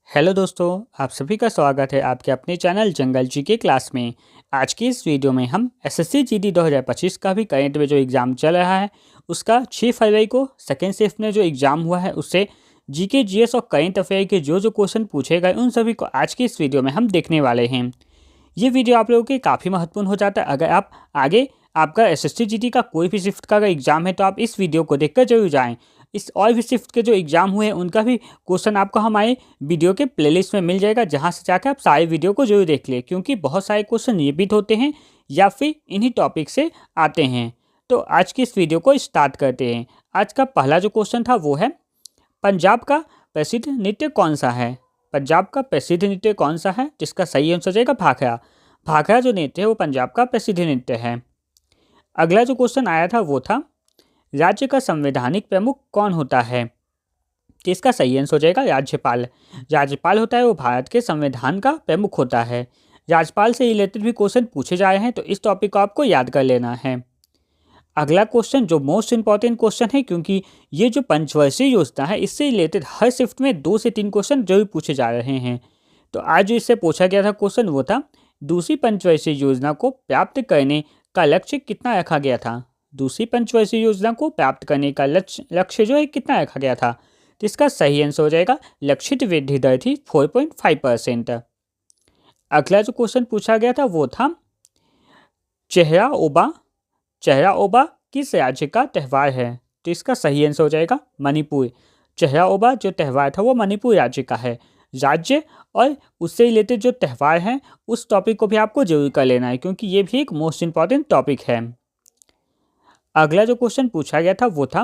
Hello दोस्तों, आप सभी का स्वागत है आपके अपने चैनल जंगल जी के क्लास में। आज की इस वीडियो में हम एसएससी जीडी 2025 का भी करंट में जो एग्ज़ाम चल रहा है उसका 6 फरवरी को सेकेंड शिफ्ट में जो एग्ज़ाम हुआ है उससे जीके जीएस और करंट अफेयर के जो क्वेश्चन पूछे गए उन सभी को आज की इस वीडियो में हम देखने वाले हैं। ये वीडियो आप लोगों के काफ़ी महत्वपूर्ण हो जाता है। अगर आप आगे आपका एसएससी जीडी का कोई भी शिफ्ट का अगर एग्ज़ाम है तो आप इस वीडियो को देखकर जरूर जाएं। इस और भी शिफ्ट के जो एग्ज़ाम हुए हैं उनका भी क्वेश्चन आपको हमारे वीडियो के प्लेलिस्ट में मिल जाएगा, जहां से जाकर आप सारे वीडियो को जरूर देख लें, क्योंकि बहुत सारे क्वेश्चन रिपीट होते हैं या फिर इन्हीं टॉपिक से आते हैं। तो आज की इस वीडियो को स्टार्ट करते हैं। आज का पहला जो क्वेश्चन था वो है, पंजाब का प्रसिद्ध नृत्य कौन सा है? पंजाब का प्रसिद्ध नृत्य कौन सा है? जिसका सही आंसर जाएगा भाखड़ा। भाखड़ा जो नृत्य है वो पंजाब का प्रसिद्ध नृत्य है। अगला जो क्वेश्चन आया था वो था, राज्य का संवैधानिक प्रमुख कौन होता है? तो इसका सही आंसर हो जाएगा राज्यपाल। राज्यपाल होता है वो भारत के संविधान का प्रमुख होता है। राज्यपाल से रिलेटेड भी क्वेश्चन पूछे जा रहे हैं, तो इस टॉपिक को आपको याद कर लेना है। अगला क्वेश्चन जो मोस्ट इंपॉर्टेंट क्वेश्चन है, क्योंकि ये जो पंचवर्षीय योजना है इससे रिलेटेड हर शिफ्ट में 2 से 3 क्वेश्चन जरूर पूछे जा रहे हैं। तो आज जो इससे पूछा गया था क्वेश्चन वो था, दूसरी पंचवर्षीय योजना को प्राप्त करने का लक्ष्य कितना रखा गया था? दूसरी पंचवर्षीय योजना को प्राप्त करने का लक्ष्य जो है कितना रखा गया था? तो इसका सही आंसर हो जाएगा, लक्षित वृद्धि दर थी 4.5%। अगला जो क्वेश्चन पूछा गया था वो था, चेहरा ओबा चेहरा ओबा किस राज्य का त्यौहार है? तो इसका सही आंसर हो जाएगा मणिपुर। चेहरा ओबा जो त्यौहार था वो मणिपुर राज्य का है। राज्य और उससे रिलेटेड जो त्यौहार हैं उस टॉपिक को भी आपको जरूर कर लेना है, क्योंकि ये भी एक मोस्ट इंपॉर्टेंट टॉपिक है। अगला जो क्वेश्चन पूछा गया था वो था,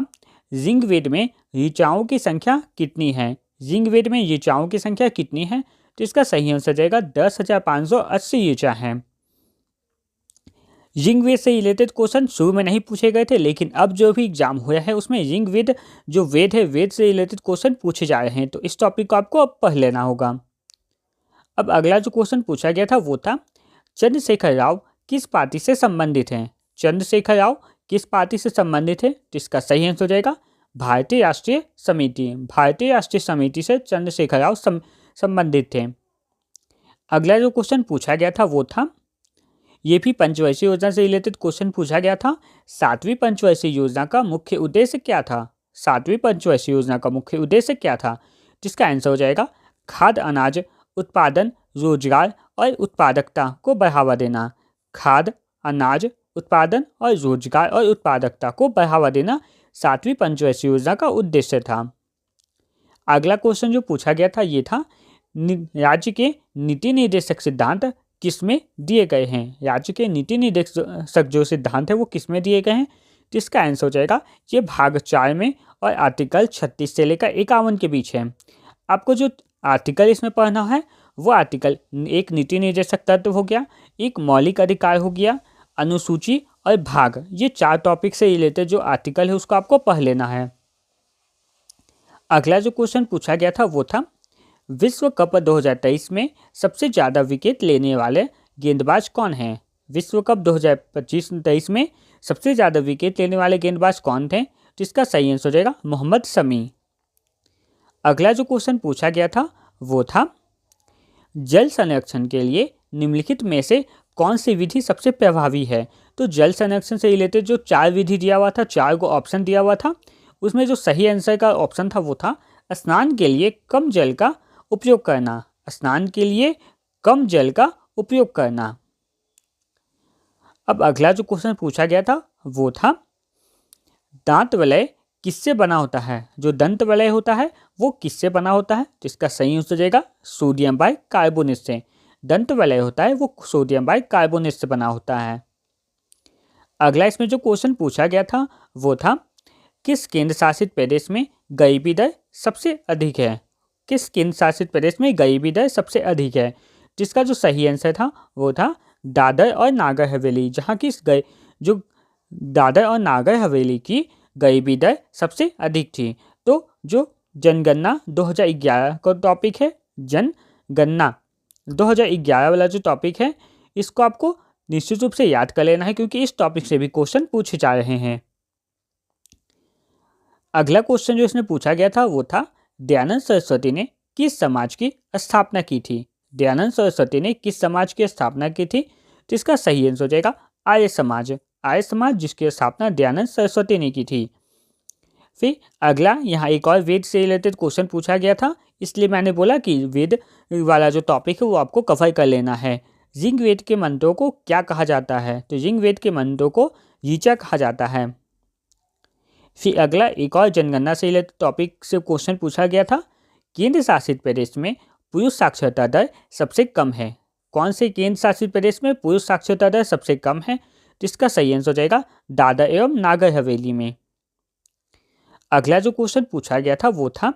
ऋग्वेद में ऋचाओं की संख्या कितनी है? ऋग्वेद में ऋचाओं की संख्या कितनी है? तो इसका सही आंसर जाएगा 10,580 ऋचा है। ऋग्वेद से रिलेटेड क्वेश्चन शुरू में नहीं पूछे गए थे, लेकिन अब जो भी एग्जाम हुआ है उसमें ऋग्वेद जो वेद है वेद से रिलेटेड क्वेश्चन पूछे जा रहे हैं, तो इस टॉपिक को आपको अब पढ़ लेना होगा। अब अगला जो क्वेश्चन पूछा गया था वो था, चंद्रशेखर राव किस पार्टी से संबंधित हैं? चंद्रशेखर राव किस पार्टी से संबंधित है? तो इसका सही आंसर हो जाएगा भारतीय राष्ट्रीय समिति। भारतीय राष्ट्रीय समिति से चंद्रशेखर राव संबंधित थे। अगला जो क्वेश्चन पूछा गया था वो था, ये भी पंचवर्षीय योजना से रिलेटेड क्वेश्चन पूछा गया था, 7वीं पंचवर्षीय योजना का मुख्य उद्देश्य क्या था? 7वीं पंचवर्षीय योजना का मुख्य उद्देश्य क्या था? जिसका आंसर हो जाएगा खाद्य अनाज उत्पादन, रोजगार और उत्पादकता को बढ़ावा देना। खाद्य अनाज उत्पादन और रोजगार और उत्पादकता को बढ़ावा देना 7वीं पंचवर्षीय योजना का उद्देश्य था। अगला क्वेश्चन जो पूछा गया था ये था, राज्य के नीति निर्देशक सिद्धांत किसमें दिए गए हैं? राज्य के नीति निर्देशक जो सिद्धांत है वो किसमें दिए गए हैं? तो इसका आंसर हो जाएगा ये भाग 4 में और आर्टिकल 36 से लेकर 51 के बीच है। आपको जो आर्टिकल इसमें पढ़ना है वो आर्टिकल, एक नीति निर्देशक तत्व हो गया, एक मौलिक अधिकार हो गया, अनुसूची और भाग, ये 4 टॉपिक से रिलेटेड जो आर्टिकल है उसको आपको पढ़ लेना है। अगला जो क्वेश्चन पूछा गया था वो था, विश्व कप 2023 में सबसे ज़्यादा विकेट लेने वाले गेंदबाज कौन हैं? विश्व कप 2025-23 में सबसे ज़्यादा विकेट लेने वाले गेंदबाज कौन थे? जिसका सही आंसर हो जाएगा मोहम्मद शमी। अगला जो क्वेश्चन पूछा गया था वो था, जल संरक्षण के लिए निम्नलिखित में से कौन सी विधि सबसे प्रभावी है? तो जल संरक्षण से रिलेटेड जो 4 विधि दिया हुआ था, 4 को ऑप्शन दिया हुआ था, उसमें जो सही आंसर का ऑप्शन था वो था, स्नान के लिए कम जल का उपयोग करना। स्नान के लिए कम जल का उपयोग करना। अब अगला जो क्वेश्चन पूछा गया था वो था, दांत वलय किससे बना होता है? जो दंत वलय होता है वो किससे बना होता है? जिसका सही आंसर जाएगा सोडियम बाइकार्बोनेट से। दंत वलय होता है वो सोडियम बाइकार्बोनेट से बना होता है। अगला इसमें जो क्वेश्चन पूछा गया था वो था, किस केंद्र शासित प्रदेश में गरीबी दर सबसे अधिक है? किस केंद्र शासित प्रदेश में गरीबी दर सबसे अधिक है? जिसका जो सही आंसर था वो था दादर और नागर हवेली, जहाँ की जो दादर और नागर हवेली की गरीबी दर सबसे अधिक थी। तो जो जनगणना 2011 का टॉपिक है, जनगणना 2011 वाला जो टॉपिक है, इसको आपको निश्चित रूप से याद कर लेना है, क्योंकि इस टॉपिक से भी क्वेश्चन पूछे जा रहे हैं। अगला क्वेश्चन जो इसमें पूछा गया था वो था, दयानंद सरस्वती ने किस समाज की स्थापना की थी? दयानंद सरस्वती ने किस समाज की स्थापना की थी? तो इसका सही आंसर हो जाएगा आर्य समाज। आर्य समाज जिसकी स्थापना दयानंद सरस्वती ने की थी। फिर अगला यहाँ एक और वेद से रिलेटेड क्वेश्चन पूछा गया था, इसलिए मैंने बोला कि वेद वाला जो टॉपिक है वो आपको कवर कर लेना है। ऋग्वेद के मंत्रों को क्या कहा जाता है? तो ऋग्वेद के मंत्रों को ऋचा कहा जाता है। फिर अगला एक और जनगणना से रिलेटेड टॉपिक से क्वेश्चन पूछा गया था, केंद्र शासित प्रदेश में पुरुष साक्षरता दर सबसे कम है? कौन से केंद्र शासित प्रदेश में पुरुष साक्षरता दर सबसे कम है? तो इसका सही आंसर हो जाएगा दादर एवं नागर हवेली में। अगला जो क्वेश्चन पूछा गया था वो था,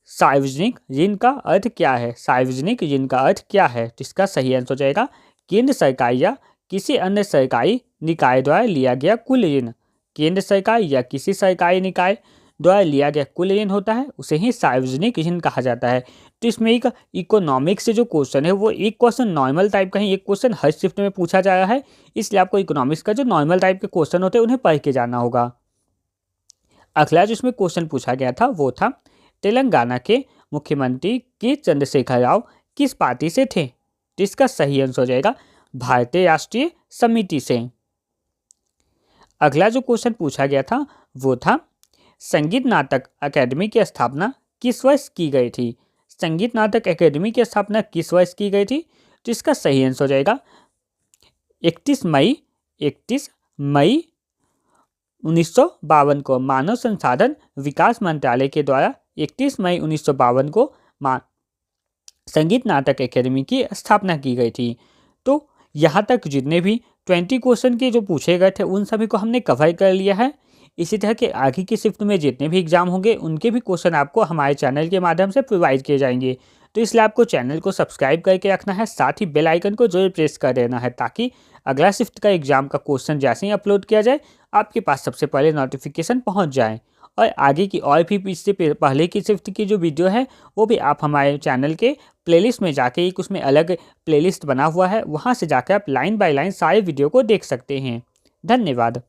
सार्वजनिक ऋण का अर्थ क्या है? सार्वजनिक ऋण का अर्थ क्या है? तो इसका सही आंसर हो जाएगा केंद्र सरकार या किसी अन्य सरकारी निकाय द्वारा लिया गया कुल ऋण। केंद्र सरकार या किसी सरकारी निकाय द्वारा लिया गया कुल ऋण होता है, उसे ही सार्वजनिक ऋण कहा जाता है। तो इसमें एक इकोनॉमिक्स से जो क्वेश्चन है वो एक क्वेश्चन नॉर्मल टाइप का है, एक क्वेश्चन हर शिफ्ट में पूछा जा रहा है, इसलिए आपको इकोनॉमिक्स का जो नॉर्मल टाइप के क्वेश्चन होते हैं उन्हें पढ़ के जाना होगा। अगला जिसमें क्वेश्चन पूछा गया था वो था, तेलंगाना के मुख्यमंत्री के चंद्रशेखर राव किस पार्टी से थे? तो इसका सही आंसर हो जाएगा भारतीय राष्ट्रीय समिति से। अगला जो क्वेश्चन पूछा गया था वो था, संगीत नाटक अकेडमी की स्थापना किस वर्ष की गई थी? संगीत नाटक अकेडमी की स्थापना किस वर्ष की गई थी? तो इसका सही आंसर हो जाएगा 31 मई 1952 को मानव संसाधन विकास मंत्रालय के द्वारा 31 मई 1952 को संगीत नाटक अकेडमी की स्थापना की गई थी। तो यहाँ तक जितने भी 20 क्वेश्चन के जो पूछे गए थे उन सभी को हमने कवर कर लिया है। इसी तरह के आगे की शिफ्ट में जितने भी एग्जाम होंगे उनके भी क्वेश्चन आपको हमारे चैनल के माध्यम से प्रोवाइड किए जाएंगे। तो इसलिए आपको चैनल को सब्सक्राइब करके रखना है, साथ ही बेल आइकन को जरूर प्रेस कर देना है, ताकि अगला शिफ्ट का एग्जाम का क्वेश्चन जैसे ही अपलोड किया जाए आपके पास सबसे पहले नोटिफिकेशन पहुंच जाए। और आगे की और भी इससे पहले की शिफ्ट की जो वीडियो है वो भी आप हमारे चैनल के प्लेलिस्ट में जाके, एक उसमें अलग प्लेलिस्ट बना हुआ है, वहाँ से जाकर आप लाइन बाय लाइन सारे वीडियो को देख सकते हैं। धन्यवाद।